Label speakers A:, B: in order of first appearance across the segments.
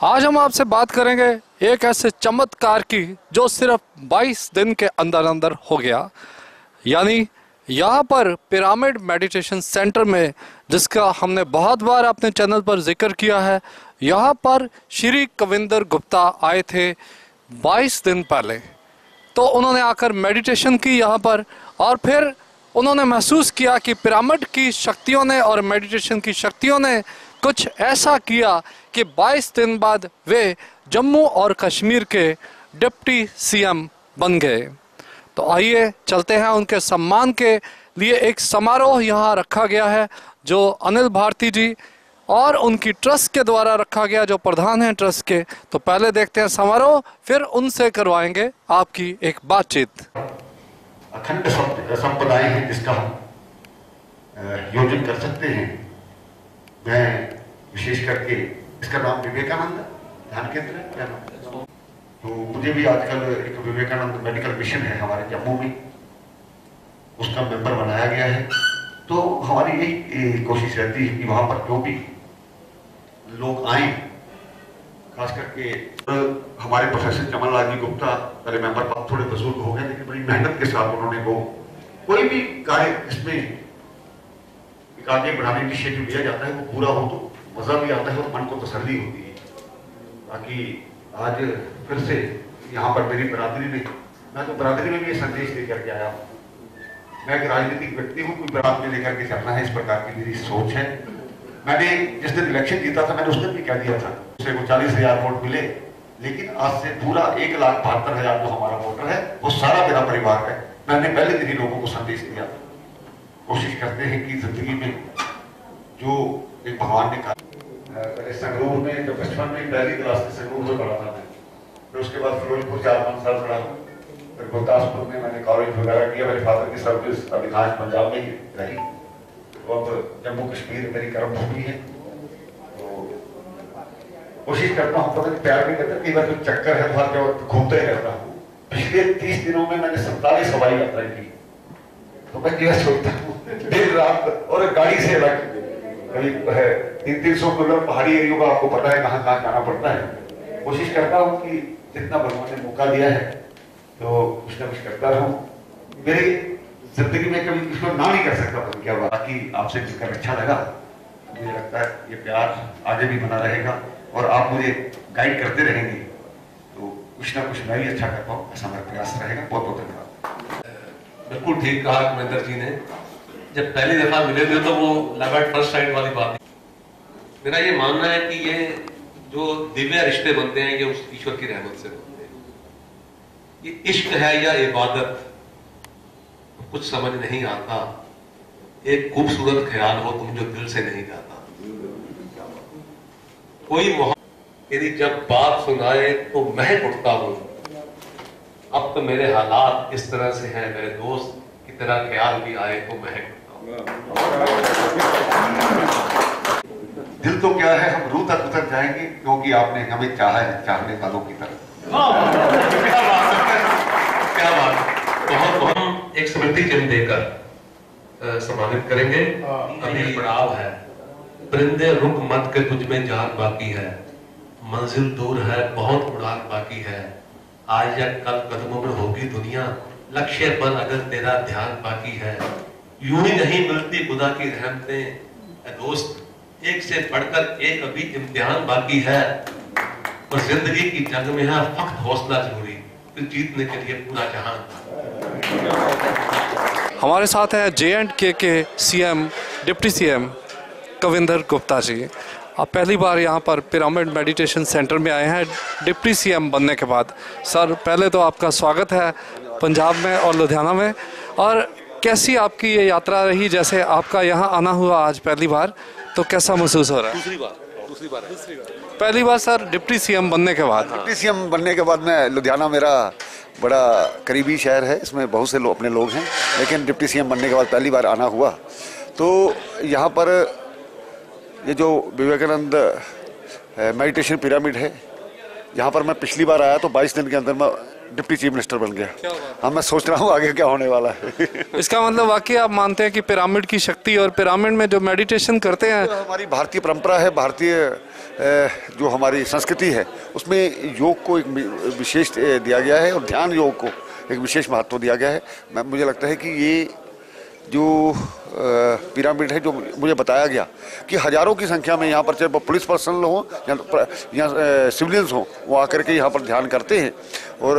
A: आज हम आपसे बात करेंगे एक ऐसे चमत्कार की जो सिर्फ 22 दिन के अंदर अंदर हो गया। यानी यहाँ पर पिरामिड मेडिटेशन सेंटर में, जिसका हमने बहुत बार अपने चैनल पर जिक्र किया है, यहाँ पर श्री कविंदर गुप्ता आए थे 22 दिन पहले। तो उन्होंने आकर मेडिटेशन की यहाँ पर, और फिर उन्होंने महसूस किया कि पिरामिड की शक्तियों ने और मेडिटेशन की शक्तियों ने कुछ ऐसा किया कि 22 दिन बाद वे जम्मू और कश्मीर के डिप्टी सीएम बन गए। तो आइए चलते हैं, उनके सम्मान के लिए एक समारोह यहाँ रखा गया है जो अनिल भारती जी और उनकी ट्रस्ट के द्वारा रखा गया, जो प्रधान हैं ट्रस्ट के। तो पहले देखते हैं समारोह, फिर उनसे करवाएंगे आपकी एक बातचीत।
B: अखंड संप्रदाय है जिसका हम योजन कर सकते हैं। मैं विशेष करके, इसका नाम विवेकानंद ध्यान केंद्र है क्या नाम? तो मुझे भी आजकल एक विवेकानंद मेडिकल मिशन है हमारे जम्मू में, उसका मेंबर बनाया गया है। तो हमारी यही कोशिश रहती है कि वहां पर जो भी लोग आए, खास करके हमारे प्रोफेसर चमनलाल जी गुप्ता पहले मेंबर, थोड़े बुजुर्ग हो गए लेकिन बड़ी मेहनत के साथ उन्होंने कोई भी कार्य इसमें आगे बढ़ाने की इनिशिएटिव लिया जाता है, वो पूरा हो तो मजा भी आता है और मन को तसल्ली होती है। बाकी आज फिर से यहाँ पर मेरी बरादरी में, मैं तो बरादरी में भी ये संदेश लेकर के आया हूँ। मैं एक राजनीतिक व्यक्ति हूँ, कोई बरात में लेकर के चलना है, इस प्रकार की मेरी सोच है। मैंने जिस दिन इलेक्शन जीता था, मैंने उस दिन भी कह दिया था उसे को 40,000 वोट मिले, लेकिन आज से पूरा 1,72,000 जो हमारा वोटर है वो सारा मेरा परिवार है। मैंने पहले दिन ही लोगों को संदेश दिया। कोशिश करते हैं कि जिंदगी में जो एक भगवान ने कहा, संगरूर में जब बचपन में पहली क्लास से संगरूर में पढ़ा था मैं, फिर उसके बाद फिरोजपुर 4-5 साल पढ़ा, फिर गुरदासपुर में मैंने कॉलेज वगैरह किया। मेरे फादर की सर्विस अधिकांश पंजाब में ही रही, तो अब जम्मू कश्मीर मेरी कर्म भूमि है। तो कोशिश करता हूँ, पता नहीं प्यार भी करता, कई बार जो चक्कर है हर जगह घूमते ही रहता हूँ। पिछले 30 दिनों में मैंने 47 हवाई यात्राएं की। तो मैं क्या सोचता हूँ, दिन रात और गाड़ी से अलग, कभी है 300 किलोमीटर पहाड़ी एरिया का, आपको पता है कहाँ कहाँ जाना पड़ता है। कोशिश करता हूँ कि जितना भगवान ने मौका दिया है तो कुछ ना कुछ करता रहूं। मेरी जिंदगी में कभी इसको ना नहीं कर सकता, पर क्या बाकी आपसे मिलकर अच्छा लगा। मुझे लगता है ये प्यार आगे भी बना रहेगा और आप मुझे गाइड करते रहेंगे, तो कुछ ना कुछ मैं भी अच्छा कर पाऊँ, ऐसा मेरा प्रयास रहेगा। बहुत बहुत धन्यवाद।
C: बिल्कुल ठीक कहा कविंदर जी ने। जब पहली दफा मिले थे तो वो लव एट फर्स्ट साइट वाली बात है। मेरा ये मानना है कि ये जो दिव्य रिश्ते बनते हैं ये उस ईश्वर की रहमत से बनते हैं। ये इश्क है या इबादत कुछ समझ नहीं आता। एक खूबसूरत ख्याल हो तुम जो दिल से नहीं जाता। कोई मोहब्बत यदि जब बात सुनाए तो महक उठता हूं। अब तो मेरे हालात इस तरह से हैं, मेरे दोस्त की तरह ख्याल भी आए तो महक उठता हूं।
B: दिल तो क्या है, हम रूह तक उतर जाएंगे क्योंकि आपने हमें चाहा है चाहने वालों की तरह।
C: क्या बात। बहुत हम एक स्मृति चिन्ह देकर सम्मानित करेंगे। अभी पड़ाव है, परिंदे रुक मत के तुझ में जान बाकी है, मंजिल दूर है बहुत उड़ान बाकी है, आज या कल कदमों में होगी दुनिया, लक्ष्य पर अगर तेरा ध्यान बाकी है। यूं ही नहीं मिलती खुदा की रहमतें दोस्त, एक से बढ़कर एक अभी इम्तिहान बाकी है, और जिंदगी की जंग में है फक्त हौसला जरूरी, फिर जीतने के लिए पूरा जहान।
A: हमारे साथ हैं J&K के CM, deputy CM Kavinder Gupta ji. आप पहली बार यहाँ पर पिरामिड मेडिटेशन सेंटर में आए हैं डिप्टी सीएम बनने के बाद। सर, पहले तो आपका स्वागत है पंजाब में और लुधियाना में। और कैसी आपकी ये यात्रा रही? जैसे आपका यहाँ आना हुआ आज पहली बार, तो कैसा महसूस हो रहा है?
C: दूसरी बार
A: पहली बार सर डिप्टी सीएम बनने के बाद।
D: डिप्टी सीएम बनने के बाद में, लुधियाना मेरा बड़ा करीबी शहर है, इसमें बहुत से अपने लोग हैं, लेकिन डिप्टी सीएम बनने के बाद पहली बार आना हुआ। तो यहाँ पर ये जो विवेकानंद मेडिटेशन पिरामिड है, यहाँ पर मैं पिछली बार आया तो 22 दिन के अंदर मैं डिप्टी चीफ मिनिस्टर बन गया। हाँ, मैं सोच रहा हूँ आगे क्या होने वाला है।
A: इसका मतलब वाकई आप मानते हैं कि पिरामिड की शक्ति और पिरामिड में जो मेडिटेशन करते हैं,
D: तो हमारी भारतीय परंपरा है, भारतीय जो हमारी संस्कृति है उसमें योग को एक विशेष दिया गया है और ध्यान योग को एक विशेष महत्व दिया गया है। मुझे लगता है कि ये जो पिरामिड है, जो मुझे बताया गया कि हजारों की संख्या में यहाँ पर चाहे पुलिस पर्सनल हो या सिविलियंस हो, वो आकर के यहाँ पर ध्यान करते हैं और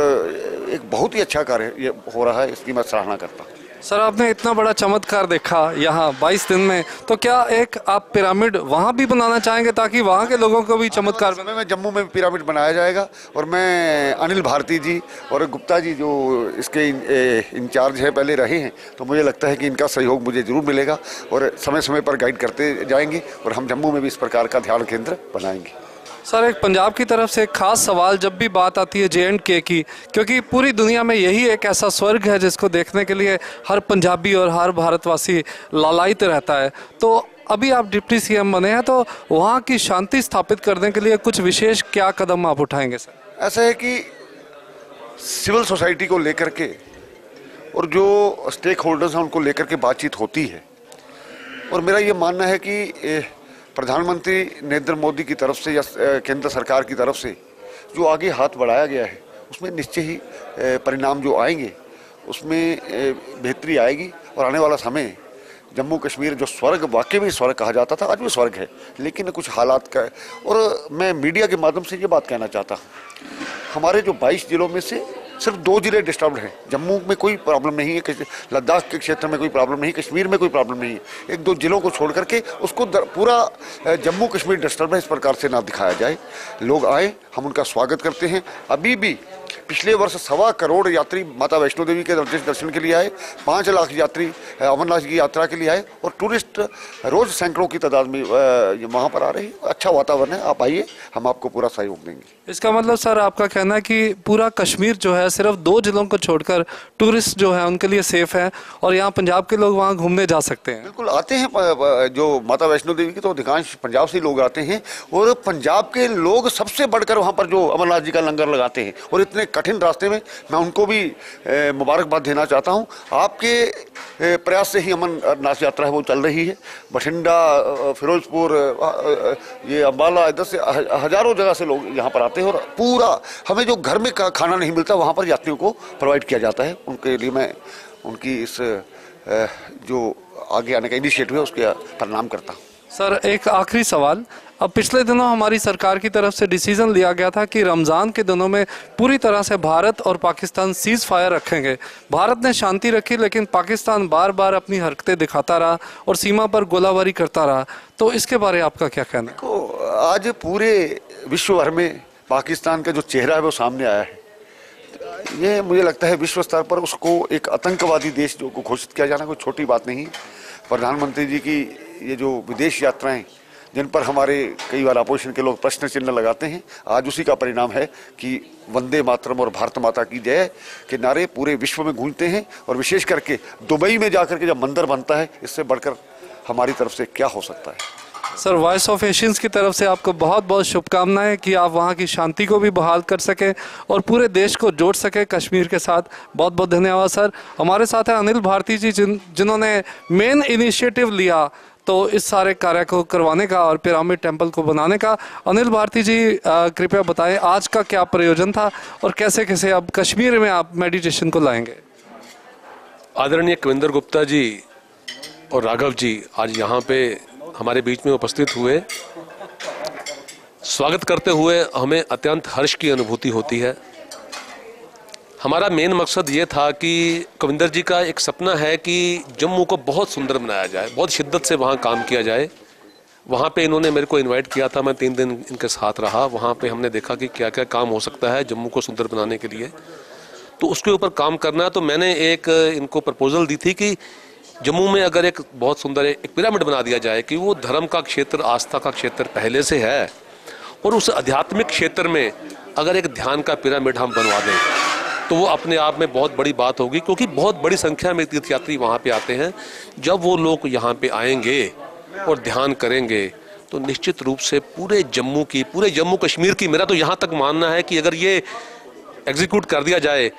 D: एक बहुत ही अच्छा कार्य ये हो रहा है, इसकी मैं सराहना करता हूँ।
A: सर आपने इतना बड़ा चमत्कार देखा यहाँ 22 दिन में, तो क्या एक आप पिरामिड वहाँ भी बनाना चाहेंगे ताकि वहाँ के लोगों को भी चमत्कार
D: समय में जम्मू में पिरामिड बनाया जाएगा और मैं अनिल भारती जी और गुप्ता जी जो इसके इंचार्ज है पहले रहे हैं, तो मुझे लगता है कि इनका सहयोग मुझे जरूर मिलेगा और समय समय पर गाइड करते जाएंगे और हम जम्मू में भी इस प्रकार का ध्यान केंद्र बनाएंगे।
A: सर एक पंजाब की तरफ से एक खास सवाल जब भी बात आती है J&K की, क्योंकि पूरी दुनिया में यही एक ऐसा स्वर्ग है जिसको देखने के लिए हर पंजाबी और हर भारतवासी लालायित रहता है, तो अभी आप डिप्टी सीएम बने हैं, तो वहाँ की शांति स्थापित करने के लिए कुछ विशेष क्या कदम आप उठाएंगे सर? ऐसा
D: है कि सिविल सोसाइटी को लेकर के और जो स्टेक होल्डर्स हैं उनको लेकर के बातचीत होती है और मेरा ये मानना है कि प्रधानमंत्री नरेंद्र मोदी की तरफ से या केंद्र सरकार की तरफ से जो आगे हाथ बढ़ाया गया है उसमें निश्चय ही परिणाम जो आएंगे उसमें बेहतरी आएगी और आने वाला समय जम्मू कश्मीर जो स्वर्ग वाकई में स्वर्ग कहा जाता था, आज भी स्वर्ग है, लेकिन कुछ हालात का। और मैं मीडिया के माध्यम से ये बात कहना चाहता हूँ, हमारे जो 22 जिलों में से सिर्फ 2 जिले डिस्टर्ब्ड हैं। जम्मू में कोई प्रॉब्लम नहीं है, लद्दाख के क्षेत्र में कोई प्रॉब्लम नहीं, कश्मीर में कोई प्रॉब्लम नहीं है। 1-2 जिलों को छोड़ करके उसको पूरा जम्मू कश्मीर डिस्टर्ब है, इस प्रकार से ना दिखाया जाए। लोग आए, हम उनका स्वागत करते हैं। अभी भी पिछले वर्ष 1.25 करोड़ यात्री माता वैष्णो देवी के दर्शन के लिए आए, 5 लाख यात्री अमरनाथ की यात्रा के लिए आए और टूरिस्ट रोज सैकड़ों की तादाद में वहाँ पर आ रहे हैं। अच्छा वातावरण है, आप आइए, हम आपको पूरा सहयोग देंगे।
A: इसका मतलब सर आपका कहना है कि पूरा कश्मीर जो है सिर्फ 2 जिलों को छोड़कर टूरिस्ट जो है उनके लिए सेफ है और यहाँ पंजाब के लोग वहाँ घूमने जा सकते हैं?
D: बिल्कुल आते हैं, जो माता वैष्णो देवी के तो अधिकांश पंजाब से लोग आते हैं और पंजाब के लोग सबसे बढ़कर वहाँ पर जो अमरनाथ जी का लंगर लगाते हैं और इतने कठिन रास्ते में मैं उनको भी मुबारकबाद देना चाहता हूँ। आपके प्रयास से ही अमरनाथ यात्रा है वो चल रही है। बठिंडा, फिरोजपुर, ये अम्बाला, इधर से हजारों जगह से लोग यहाँ पर आते हैं और पूरा हमें जो घर में खाना नहीं मिलता वहाँ पर यात्रियों को प्रोवाइड किया जाता है। उनके लिए मैं उनकी इस जो आगे आने का इनिशिएटिव है उसके प्रणाम करता हूँ।
A: सर एक आखिरी सवाल, अब पिछले दिनों हमारी सरकार की तरफ से डिसीजन लिया गया था कि रमज़ान के दिनों में पूरी तरह से भारत और पाकिस्तान सीज फायर रखेंगे। भारत ने शांति रखी लेकिन पाकिस्तान बार बार अपनी हरकतें दिखाता रहा और सीमा पर गोलाबारी करता रहा, तो इसके बारे में आपका क्या कहना है?
D: आज पूरे विश्व भर में पाकिस्तान का जो चेहरा है वो सामने आया है। ये मुझे लगता है विश्व स्तर पर उसको एक आतंकवादी देश जो को घोषित किया जाना कोई छोटी बात नहीं। प्रधानमंत्री जी की ये जो विदेश यात्राएं जिन पर हमारे कई बार अपोजिशन के लोग प्रश्न चिन्ह लगाते हैं, आज उसी का परिणाम है कि वंदे मातरम और भारत माता की जय के नारे पूरे विश्व में गूंजते हैं और विशेष करके दुबई में जाकर के जब मंदिर बनता है, इससे बढ़कर हमारी तरफ से क्या हो सकता है।
A: सर वॉइस ऑफ एशियंस की तरफ से आपको बहुत बहुत शुभकामनाएं कि आप वहां की शांति को भी बहाल कर सके और पूरे देश को जोड़ सके कश्मीर के साथ। बहुत बहुत धन्यवाद सर। हमारे साथ है अनिल भारती जी जिन्होंने मेन इनिशिएटिव लिया तो इस सारे कार्य को करवाने का और पिरामिड टेम्पल को बनाने का। अनिल भारती जी कृपया बताएं आज का क्या प्रयोजन था और कैसे कैसे अब कश्मीर में आप मेडिटेशन को लाएंगे?
C: आदरणीय कविंदर गुप्ता जी और राघव जी आज यहाँ पे हमारे बीच में उपस्थित हुए, स्वागत करते हुए हमें अत्यंत हर्ष की अनुभूति होती है। हमारा मेन मकसद ये था कि कविंदर जी का एक सपना है कि जम्मू को बहुत सुंदर बनाया जाए, बहुत शिद्दत से वहाँ काम किया जाए। वहाँ पे इन्होंने मेरे को इनवाइट किया था, मैं 3 दिन इनके साथ रहा। वहाँ पे हमने देखा कि क्या क्या काम हो सकता है जम्मू को सुंदर बनाने के लिए, तो उसके ऊपर काम करना है। तो मैंने एक इनको प्रपोजल दी थी कि जम्मू में अगर एक बहुत सुंदर एक पिरामिड बना दिया जाए कि वो धर्म का क्षेत्र, आस्था का क्षेत्र पहले से है और उस आध्यात्मिक क्षेत्र में अगर एक ध्यान का पिरामिड हम बनवा दें तो वो अपने आप में बहुत बड़ी बात होगी, क्योंकि बहुत बड़ी संख्या में तीर्थयात्री वहाँ पे आते हैं। जब वो लोग यहाँ पे आएंगे और ध्यान करेंगे तो निश्चित रूप से पूरे जम्मू कश्मीर की, मेरा तो यहाँ तक मानना है कि अगर ये एग्जीक्यूट कर दिया जाए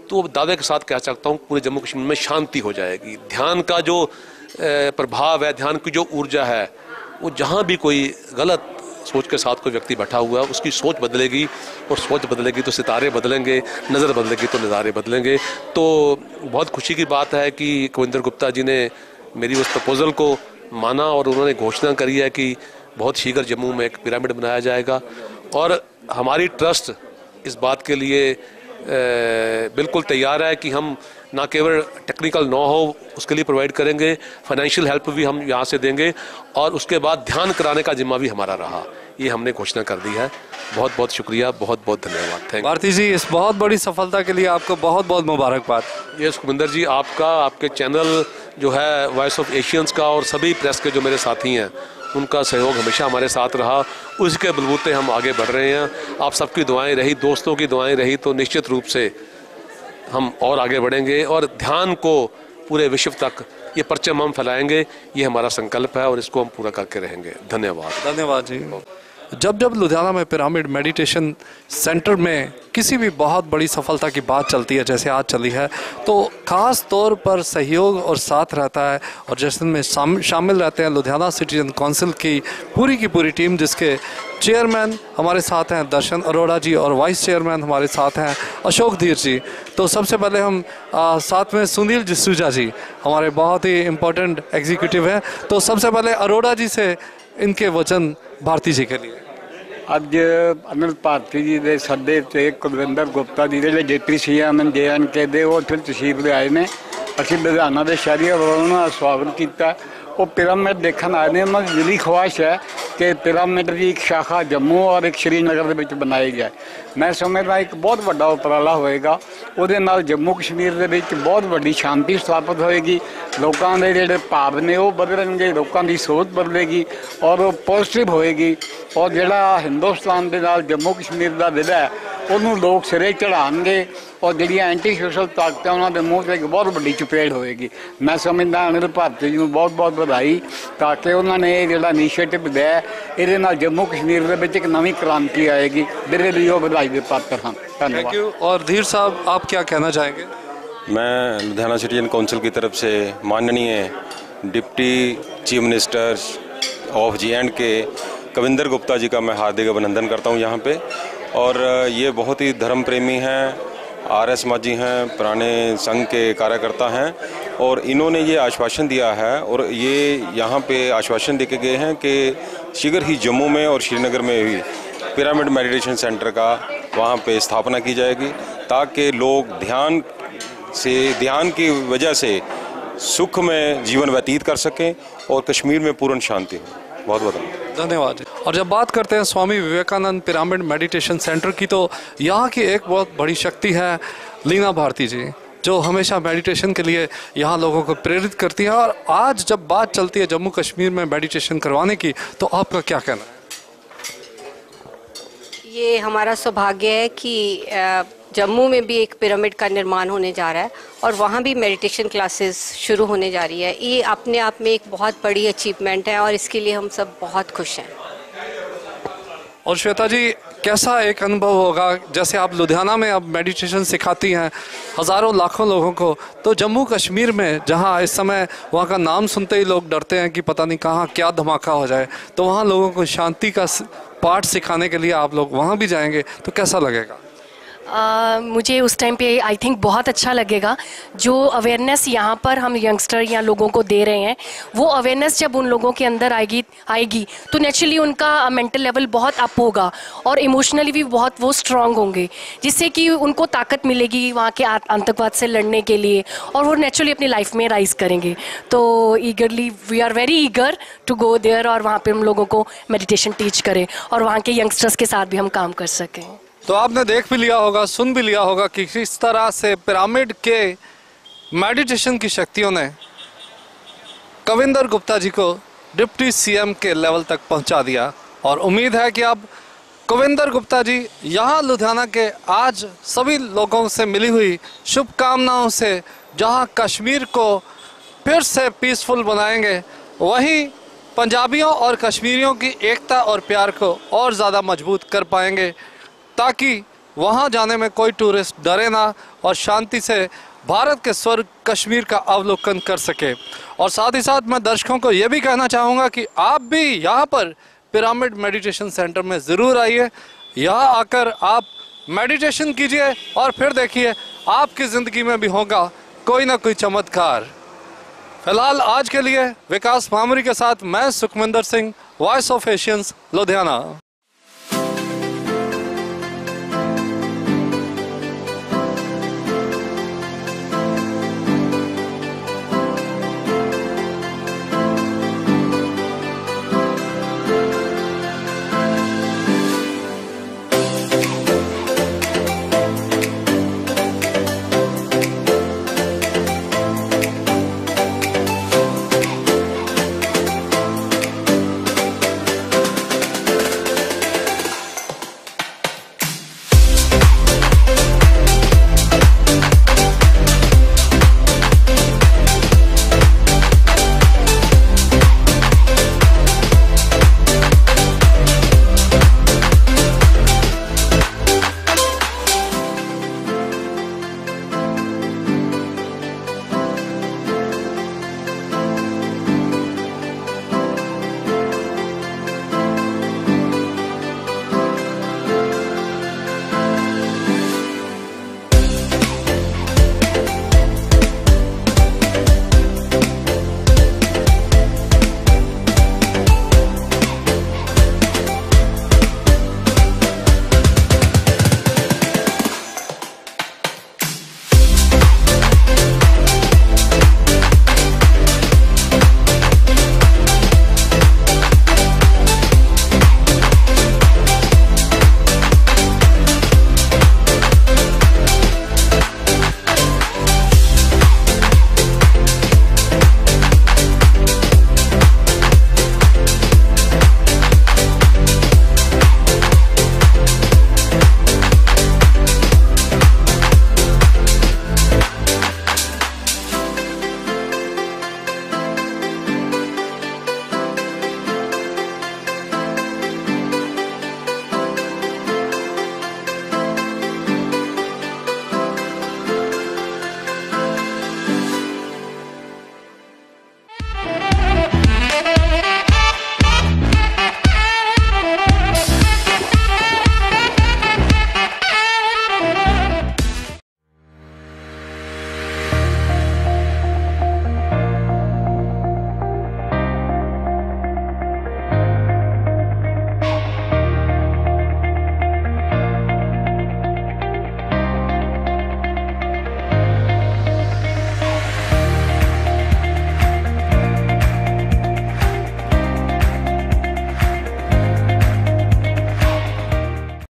C: तो दावे के साथ कह सकता हूँ पूरे जम्मू कश्मीर में शांति हो जाएगी। ध्यान का जो प्रभाव है, ध्यान की जो ऊर्जा है, वो जहाँ भी कोई गलत सोच के साथ कोई व्यक्ति बैठा हुआ है उसकी सोच बदलेगी, और सोच बदलेगी तो सितारे बदलेंगे, नज़र बदलेगी तो नज़ारे बदलेंगे। तो बहुत खुशी की बात है कि कविंदर गुप्ता जी ने मेरी उस प्रपोज़ल को माना और उन्होंने घोषणा करी है कि बहुत शीघ्र जम्मू में एक पिरामिड बनाया जाएगा। और हमारी ट्रस्ट इस बात के लिए बिल्कुल तैयार है कि हम ना केवल टेक्निकल नो हो उसके लिए प्रोवाइड करेंगे, फाइनेंशियल हेल्प भी हम यहाँ से देंगे, और उसके बाद ध्यान कराने का जिम्मा भी हमारा रहा। ये हमने घोषणा कर दी है। बहुत बहुत शुक्रिया, बहुत बहुत धन्यवाद। थैंक यू
A: भारती जी, इस बहुत बड़ी सफलता के लिए आपको बहुत बहुत मुबारकबाद।
C: यस कुविंदर जी, आपका, आपके चैनल जो है वॉइस ऑफ एशियंस का, और सभी प्रेस के जो मेरे साथी हैं उनका सहयोग हमेशा हमारे साथ रहा। उसके बलबूते हम आगे बढ़ रहे हैं। आप सबकी दुआएं रही, दोस्तों की दुआएं रही, तो निश्चित रूप से हम और आगे बढ़ेंगे और ध्यान को पूरे विश्व तक ये परचम हम फैलाएंगे। ये हमारा संकल्प है और इसको हम पूरा करके रहेंगे। धन्यवाद।
A: धन्यवाद जी। जब लुधियाना में पिरामिड मेडिटेशन सेंटर में किसी भी बहुत बड़ी सफलता की बात चलती है, जैसे आज चली है, तो ख़ास तौर पर सहयोग और साथ रहता है। और जश्न में शामिल रहते हैं लुधियाना सिटीजन काउंसिल की पूरी टीम, जिसके चेयरमैन हमारे साथ हैं दर्शन अरोड़ा जी और वाइस चेयरमैन हमारे साथ हैं अशोक धीर जी। तो सबसे पहले हम साथ में सुनील जसूजा जी, हमारे बहुत ही इम्पोर्टेंट एग्जीक्यूटिव हैं। तो सबसे पहले अरोड़ा जी से इनके वचन भारती जी के लिए।
E: ਅੱਜ ਅਨਿਲ ਭਾਰਤੀ ਜੀ ਦੇ ਸੱਦੇ ਤੇ ਕੁਲਵਿੰਦਰ ਗੁਪਤਾ ਜੀ ਜਿਹੜੇ ਡਿਪਟੀ ਸੀਐਮ JNK ਦੇ ਉਹ ਇੱਥੇ ਤਸ਼ਰੀਫ ਲਿਆਏ ਨੇ। ਅਸੀਂ ਲੁਧਿਆਣਾ ਦੇ ਸ਼ਹਿਰੀਆਂ ਵੱਲੋਂ ਉਹਨਾਂ ਦਾ ਸਵਾਗਤ ਕੀਤਾ। ਉਹ ਪਿਰਾਮਿਡ ਦੇਖਣ ਆਏ ਨੇ। ਉਹਨਾਂ ਦੀ ਦਿਲੀ ਖੁਆਇਸ਼ ਹੈ ਕਿ ਪਿਰਾਮਿਡ ਦੀ ਇੱਕ ਸ਼ਾਖਾ ਜੰਮੂ ਔਰ ਇੱਕ ਸ਼੍ਰੀਨਗਰ ਦੇ ਵਿੱਚ ਬਣਾਈ ਜਾਏ। ਮੈਂ ਸਮਝਦਾ ਇੱਕ ਬਹੁਤ ਵੱਡਾ ਉਪਰਾਲਾ ਹੋਏਗਾ। ਉਹਦੇ ਨਾਲ ਜੰਮੂ ਕਸ਼ਮੀਰ ਦੇ ਵਿੱਚ ਬਹੁਤ ਵੱਡੀ ਸ਼ਾਂਤੀ ਸਥਾਪਿਤ ਹੋਏਗੀ। ਲੋਕਾਂ ਦੇ ਜਿਹੜੇ ਭਾਵ ਨੇ ਉਹ ਬਦਲਣਗੇ, ਲੋਕਾਂ ਦੀ ਸੋਚ ਬਦਲੇਗੀ ਔਰ ਉਹ ਪੋਜ਼ਿਟਿਵ ਹੋਏਗੀ। ਔਰ ਜਿਹੜਾ ਹਿੰਦੁਸਤਾਨ ਦੇ ਨਾਲ ਜੰਮੂ ਕਸ਼ਮੀਰ ਦਾ ਵਿਦਾ ਹੈ ਉਹਨੂੰ ਲੋਕ ਸਿਰੇ ਚੜ੍ਹਾਉਣਗੇ ਔਰ ਜਿਹੜੀਆਂ ਐਂਟੀ ਸੋਸ਼ਲ ਤਾਕਤਾਂ ਉਹਨਾਂ ਦੇ ਮੂੰਹ 'ਤੇ ਇੱਕ ਬਹੁਤ ਵੱਡੀ ਚਪੇੜ ਹੋਏਗੀ। ਮੈਂ ਸਮਝਦਾ ਅਨਿਲ ਭਾਰਤੀ ਜੀ ਨੂੰ ਬਹੁਤ ਬਹੁਤ ਵਧਾਈ ਤਾਂ ਕਿ ਉਹਨਾਂ ਨੇ ਇਹ ਜਿਹੜਾ ਇਨੀਸ਼ੀਏਟਿਵ ਲਿਆ ਇਹਦੇ ਨਾਲ ਜੰਮੂ ਕਸ਼ਮੀਰ ਦੇ ਵਿੱਚ ਇੱਕ ਨਵੀਂ ਕ੍ਰਾਂਤੀ ਆਏਗੀ। ਮੇਰੇ ਲਈ ਉਹ ਵਧਾਈ ਦੇ ਪਾਤਰ ਹਨ।
A: Thank you. और धीर साहब, आप क्या कहना चाहेंगे?
F: मैं लुधियाना सिटीजन काउंसिल की तरफ से माननीय deputy chief minister of JNK Kavinder Gupta ji का मैं हार्दिक अभिनंदन करता हूं यहाँ पे। और ये बहुत ही धर्म प्रेमी हैं, RS माजी हैं, पुराने संघ के कार्यकर्ता हैं, और इन्होंने ये आश्वासन दिया है और ये यहाँ पे आश्वासन दे के गए हैं कि शीघ्र ही जम्मू में और श्रीनगर में भी पिरामिड मेडिटेशन सेंटर का वहाँ पे स्थापना की जाएगी, ताकि लोग ध्यान की वजह से सुख में जीवन व्यतीत कर सकें और कश्मीर में पूर्ण शांति हो। बहुत बहुत
A: धन्यवाद। और जब बात करते हैं Swami Vivekananda pyramid meditation centre की, तो यहाँ की एक बहुत बड़ी शक्ति है लीना भारती जी, जो हमेशा मेडिटेशन के लिए यहाँ लोगों को प्रेरित करती हैं। और आज जब बात चलती है जम्मू कश्मीर में मेडिटेशन करवाने की, तो आपका क्या कहना है?
G: ये हमारा सौभाग्य है कि जम्मू में भी एक पिरामिड का निर्माण होने जा रहा है और वहाँ भी मेडिटेशन क्लासेस शुरू होने जा रही है। ये अपने आप में एक बहुत बड़ी अचीवमेंट है और इसके लिए हम सब बहुत खुश हैं।
A: और श्वेता जी, कैसा एक अनुभव होगा, जैसे आप लुधियाना में अब मेडिटेशन सिखाती हैं हज़ारों लाखों लोगों को, तो जम्मू कश्मीर में जहां इस समय वहां का नाम सुनते ही लोग डरते हैं कि पता नहीं कहां क्या धमाका हो जाए, तो वहां लोगों को शांति का पाठ सिखाने के लिए आप लोग वहां भी जाएंगे, तो कैसा लगेगा?
H: मुझे उस टाइम पे आई थिंक बहुत अच्छा लगेगा। जो अवेयरनेस यहाँ पर हम यंगस्टर या लोगों को दे रहे हैं, वो अवेयरनेस जब उन लोगों के अंदर आएगी तो नेचुरली उनका मेंटल लेवल बहुत अप होगा और इमोशनली भी बहुत वो स्ट्रांग होंगे, जिससे कि उनको ताकत मिलेगी वहाँ के आतंकवाद से लड़ने के लिए और वो नेचुरली अपनी लाइफ में राइज करेंगे। तो eagerly we are very eager to go there और वहाँ पर हम लोगों को मेडिटेशन टीच करें और वहाँ के यंगस्टर्स के साथ भी हम काम कर सकें।
A: तो आपने देख भी लिया होगा, सुन भी लिया होगा कि किस तरह से पिरामिड के मेडिटेशन की शक्तियों ने कविंदर गुप्ता जी को डिप्टी CM के लेवल तक पहुंचा दिया। और उम्मीद है कि अब कविंदर गुप्ता जी यहाँ लुधियाना के आज सभी लोगों से मिली हुई शुभकामनाओं से जहाँ कश्मीर को फिर से पीसफुल बनाएंगे, वहीं पंजाबियों और कश्मीरियों की एकता और प्यार को और ज़्यादा मजबूत कर पाएंगे, ताकि वहाँ जाने में कोई टूरिस्ट डरे ना और शांति से भारत के स्वर्ग कश्मीर का अवलोकन कर सके। और साथ ही साथ मैं दर्शकों को ये भी कहना चाहूँगा कि आप भी यहाँ पर पिरामिड मेडिटेशन सेंटर में ज़रूर आइए। यहाँ आकर आप मेडिटेशन कीजिए और फिर देखिए आपकी ज़िंदगी में भी होगा कोई ना कोई चमत्कार। फिलहाल आज के लिए विकास मामरी के साथ मैं Sukhwinder Singh, voice of Asians, Ludhiana.